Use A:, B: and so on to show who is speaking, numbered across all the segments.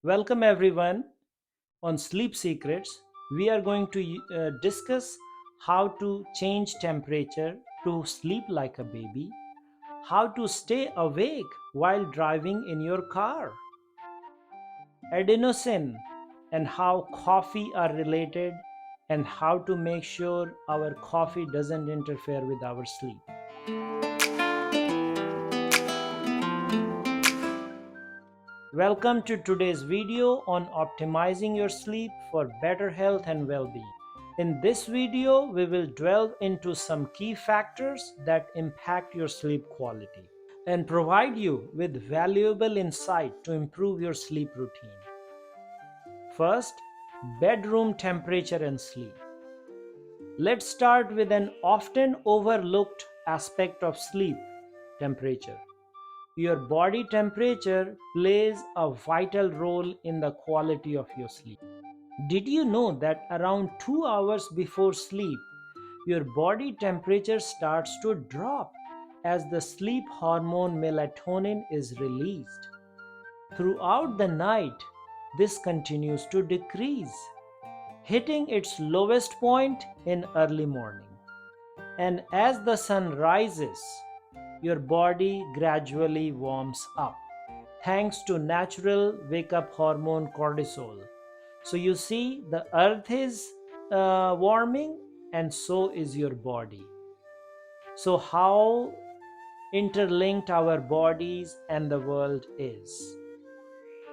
A: Welcome everyone on Sleep Secrets. We are going to discuss how to change temperature to sleep like a baby, how to stay awake while driving in your car, adenosine and how coffee are related, and how to make sure our coffee doesn't interfere with our sleep. Welcome to today's video on optimizing your sleep for better health and well-being. In this video, we will delve into some key factors that impact your sleep quality and provide you with valuable insight to improve your sleep routine. First, bedroom temperature and sleep. Let's start with an often overlooked aspect of sleep: temperature. Your body temperature plays a vital role in the quality of your sleep. Did you know that around 2 hours before sleep, your body temperature starts to drop as the sleep hormone melatonin is released? Throughout the night, this continues to decrease, hitting its lowest point in early morning. And as the sun rises, your body gradually warms up thanks to natural wake up hormone cortisol. So you see, the earth is warming, and so is your body. So, how interlinked our bodies and the world is.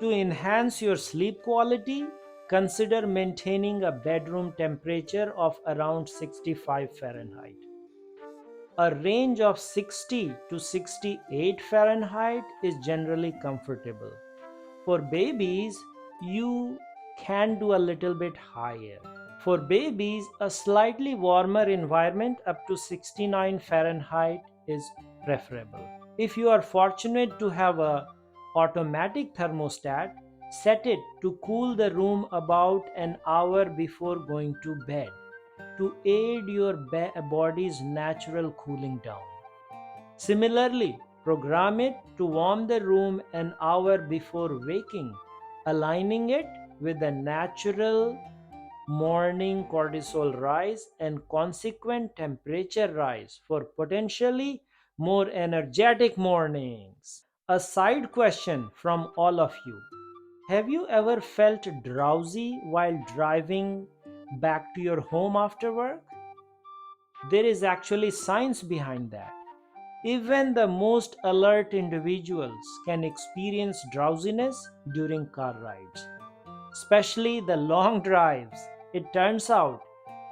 A: To enhance your sleep quality, consider maintaining a bedroom temperature of around 65 Fahrenheit. A range of 60 to 68 Fahrenheit is generally comfortable. For babies, you can do a little bit higher. For babies, a slightly warmer environment up to 69 Fahrenheit is preferable. If you are fortunate to have a automatic thermostat, set it to cool the room about an hour before going to bed to aid your body's natural cooling down. Similarly, program it to warm the room an hour before waking, aligning it with the natural morning cortisol rise and consequent temperature rise for potentially more energetic mornings. A side question from all of you: have you ever felt drowsy while driving back to your home after work? There is actually science behind that. Even the most alert individuals can experience drowsiness during car rides, especially the long drives. It turns out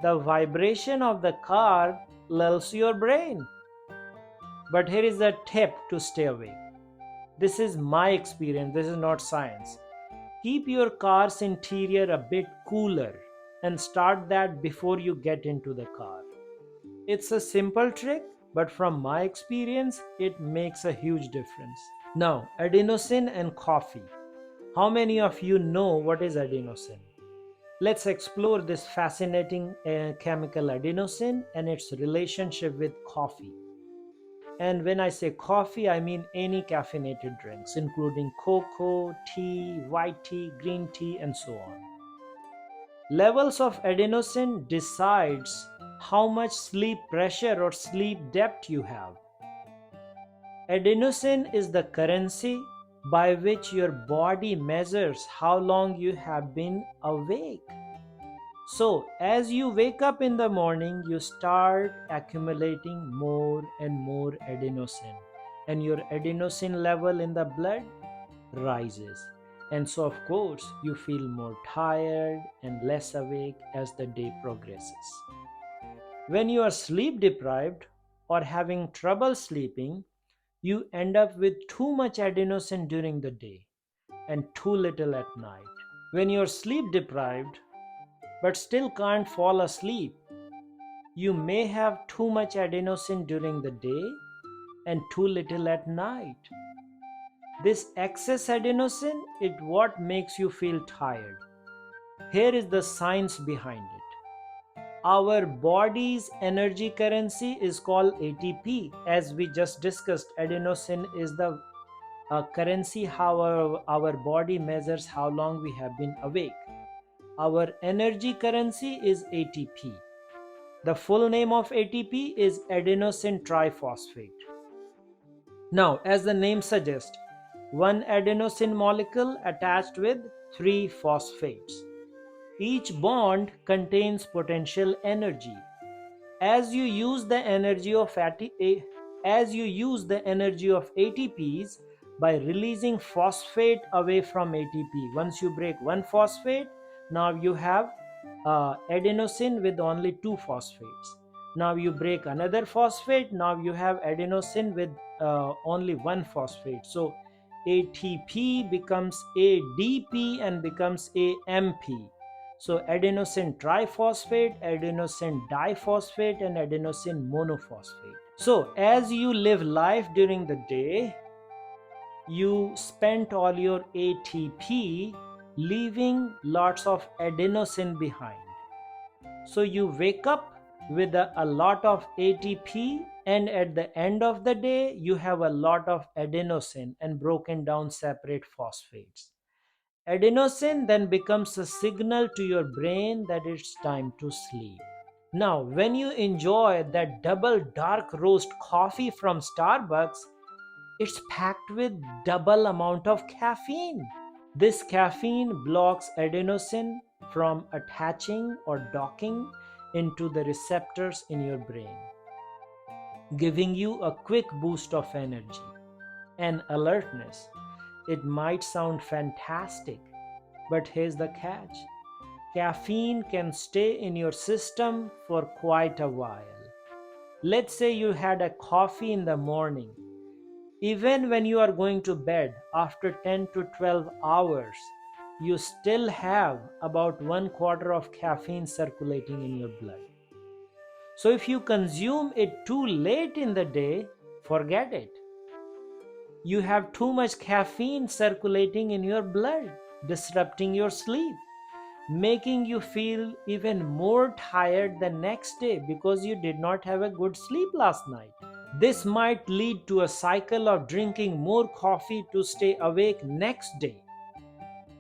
A: the vibration of the car lulls your brain. But here is a tip to stay awake. This is my experience, this is not science. Keep your car's interior a bit cooler and start that before you get into the car. It's a simple trick, but from my experience, it makes a huge difference. Now, adenosine and coffee. How many of you know what is adenosine? Let's explore this fascinating chemical adenosine and its relationship with coffee. And when I say coffee, I mean any caffeinated drinks, including cocoa, tea, white tea, green tea, and so on. Levels of adenosine decides how much sleep pressure or sleep depth you have. Adenosine is the currency by which your body measures how long you have been awake. So, as you wake up in the morning, you start accumulating more and more adenosine, and your adenosine level in the blood rises. And so, of course, you feel more tired and less awake as the day progresses. When you are sleep deprived or having trouble sleeping, you end up with too much adenosine during the day and too little at night. When you're sleep deprived but still can't fall asleep, you may have too much adenosine during the day and too little at night. This excess adenosine is what makes you feel tired. Here is the science behind it. Our body's energy currency is called ATP. As we just discussed, adenosine is the a currency how our body measures how long we have been awake. Our energy currency is ATP. The full name of ATP is adenosine triphosphate. Now, as the name suggests, one adenosine molecule attached with three phosphates. Each bond contains potential energy. As you use the energy of ATPs by releasing phosphate away from ATP. Once you break one phosphate, now you have adenosine with only two phosphates. Now you break another phosphate, now you have adenosine with only one phosphate. So ATP becomes ADP and becomes AMP. So adenosine triphosphate, adenosine diphosphate, and adenosine monophosphate. So as you live life during the day, you spent all your ATP, leaving lots of adenosine behind. So you wake up with a lot of ATP, and at the end of the day, you have a lot of adenosine and broken down separate phosphates. Adenosine then becomes a signal to your brain that it's time to sleep. Now, when you enjoy that double dark roast coffee from Starbucks, it's packed with double amount of caffeine. This caffeine blocks adenosine from attaching or docking into the receptors in your brain, giving you a quick boost of energy and alertness. It might sound fantastic, but here's the catch. Caffeine can stay in your system for quite a while. Let's say you had a coffee in the morning. Even when you are going to bed after 10 to 12 hours, you still have about 1/4 of caffeine circulating in your blood. So if you consume it too late in the day, forget it. You have too much caffeine circulating in your blood, disrupting your sleep, making you feel even more tired the next day because you did not have a good sleep last night. This might lead to a cycle of drinking more coffee to stay awake next day.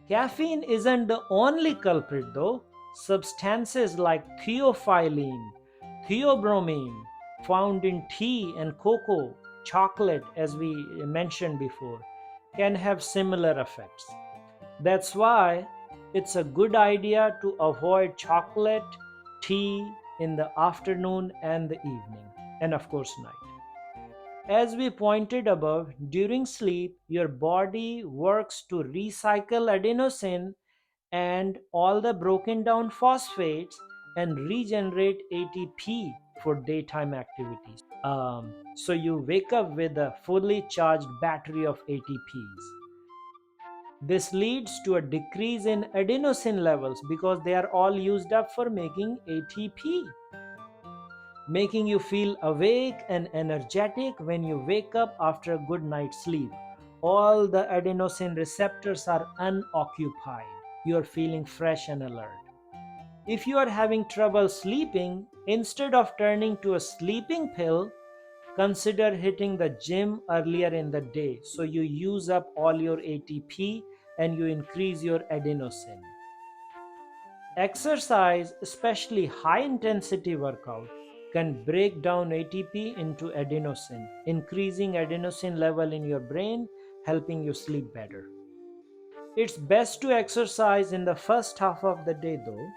A: Caffeine isn't the only culprit though. Substances like theophylline, theobromine, found in tea and cocoa, chocolate, as we mentioned before, can have similar effects. That's why it's a good idea to avoid chocolate, tea in the afternoon and the evening, and of course, night. As we pointed above, during sleep, your body works to recycle adenosine and all the broken down phosphates and regenerate ATP for daytime activities. So you wake up with a fully charged battery of ATPs. This leads to a decrease in adenosine levels because they are all used up for making ATP, making you feel awake and energetic when you wake up after a good night's sleep. All the adenosine receptors are unoccupied. You are feeling fresh and alert. If you are having trouble sleeping, instead of turning to a sleeping pill, consider hitting the gym earlier in the day so you use up all your ATP and you increase your adenosine. Exercise, especially high intensity workout, can break down ATP into adenosine, increasing adenosine level in your brain, helping you sleep better. It's best to exercise in the first half of the day though,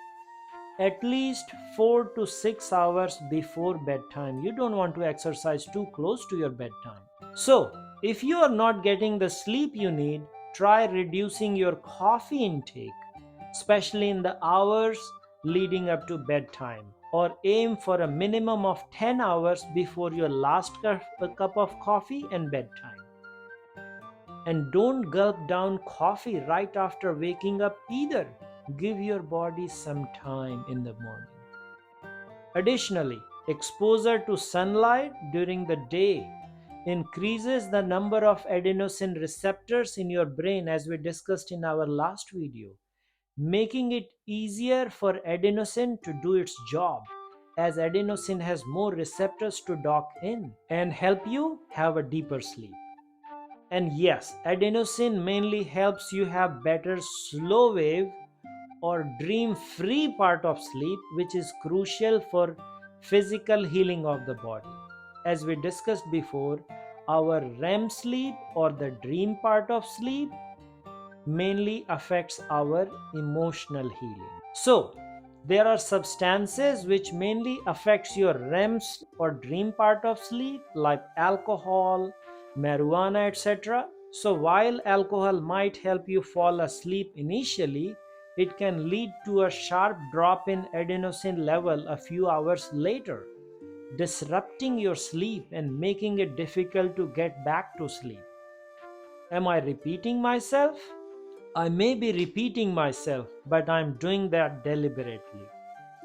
A: at least 4 to 6 hours before bedtime. You don't want to exercise too close to your bedtime. So, if you are not getting the sleep you need, try reducing your coffee intake, especially in the hours leading up to bedtime, or aim for a minimum of 10 hours before your last cup of coffee and bedtime. And don't gulp down coffee right after waking up either. Give your body some time in the morning. Additionally, exposure to sunlight during the day increases the number of adenosine receptors in your brain, as we discussed in our last video, making it easier for adenosine to do its job, as adenosine has more receptors to dock in and help you have a deeper sleep. And yes, adenosine mainly helps you have better slow wave or dream free part of sleep, which is crucial for physical healing of the body. As we discussed before, our REM sleep or the dream part of sleep mainly affects our emotional healing. So, there are substances which mainly affects your REMs or dream part of sleep like alcohol, marijuana, etc. So while alcohol might help you fall asleep initially, it can lead to a sharp drop in adenosine level a few hours later, disrupting your sleep and making it difficult to get back to sleep. Am I repeating myself? I may be repeating myself, but I'm doing that deliberately.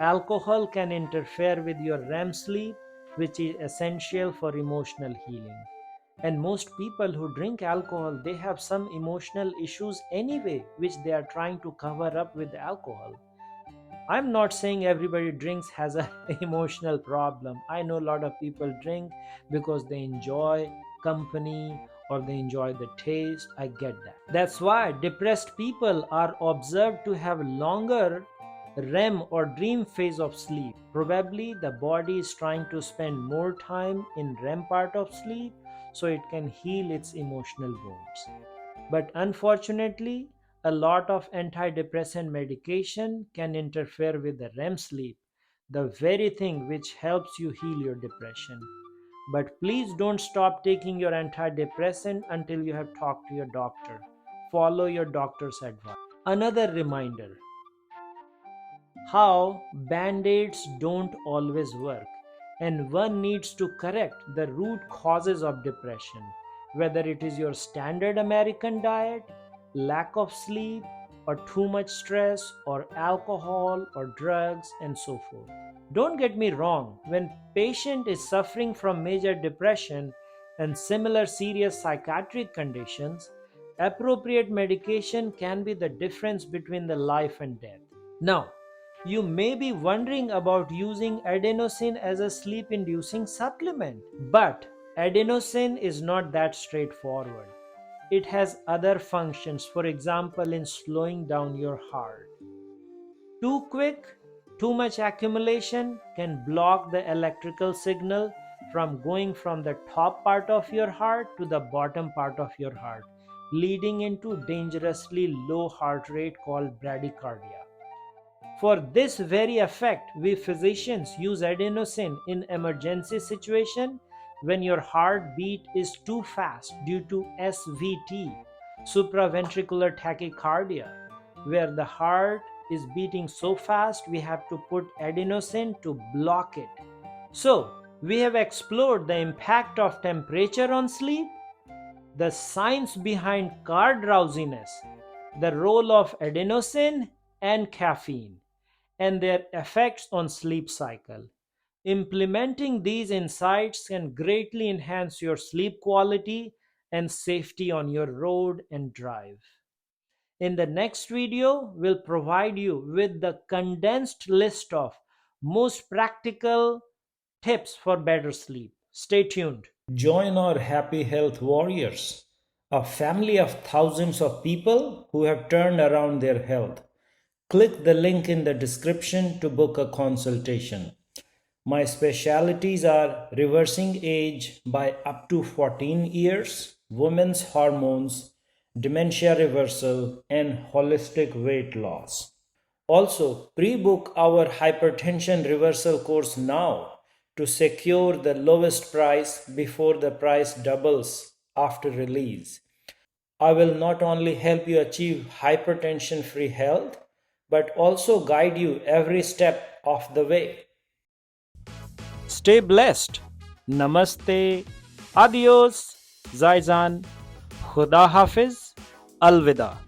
A: Alcohol can interfere with your REM sleep, which is essential for emotional healing. And most people who drink alcohol, they have some emotional issues anyway, which they are trying to cover up with alcohol. I'm not saying everybody drinks has an emotional problem. I know a lot of people drink because they enjoy company or they enjoy the taste. I get that. That's why depressed people are observed to have longer REM or dream phase of sleep. Probably the body is trying to spend more time in REM part of sleep so it can heal its emotional wounds. But unfortunately, a lot of antidepressant medication can interfere with the REM sleep, the very thing which helps you heal your depression. But please don't stop taking your antidepressant until you have talked to your doctor. Follow your doctor's advice. Another reminder, how band-aids don't always work, and one needs to correct the root causes of depression, whether it is your standard American diet, lack of sleep, or too much stress, or alcohol, or drugs, and so forth. Don't get me wrong, when patient is suffering from major depression and similar serious psychiatric conditions, appropriate medication can be the difference between the life and death. Now, you may be wondering about using adenosine as a sleep inducing supplement, but adenosine is not that straightforward. It has other functions, for example, in slowing down your heart. Too quick, too much accumulation can block the electrical signal from going from the top part of your heart to the bottom part of your heart, leading into dangerously low heart rate called bradycardia. For this very effect, we physicians use adenosine in emergency situation when your heartbeat is too fast due to SVT, supraventricular tachycardia, where the heart is beating so fast we have to put adenosine to block it. So, we have explored the impact of temperature on sleep, the science behind car drowsiness, the role of adenosine and caffeine, and their effects on sleep cycle. Implementing these insights can greatly enhance your sleep quality and safety on your road and drive. In the next video, we'll provide you with the condensed list of most practical tips for better sleep. Stay tuned. Join our Happy Health Warriors, a family of thousands of people who have turned around their health. Click the link in the description to book a consultation. My specialties are reversing age by up to 14 years, women's hormones, dementia reversal, and holistic weight loss. Also, pre-book our hypertension reversal course now to secure the lowest price before the price doubles after release. I will not only help you achieve hypertension free health, but also guide you every step of the way. Stay blessed. Namaste. Adios. Zaizan. Khuda Hafiz. Alvida.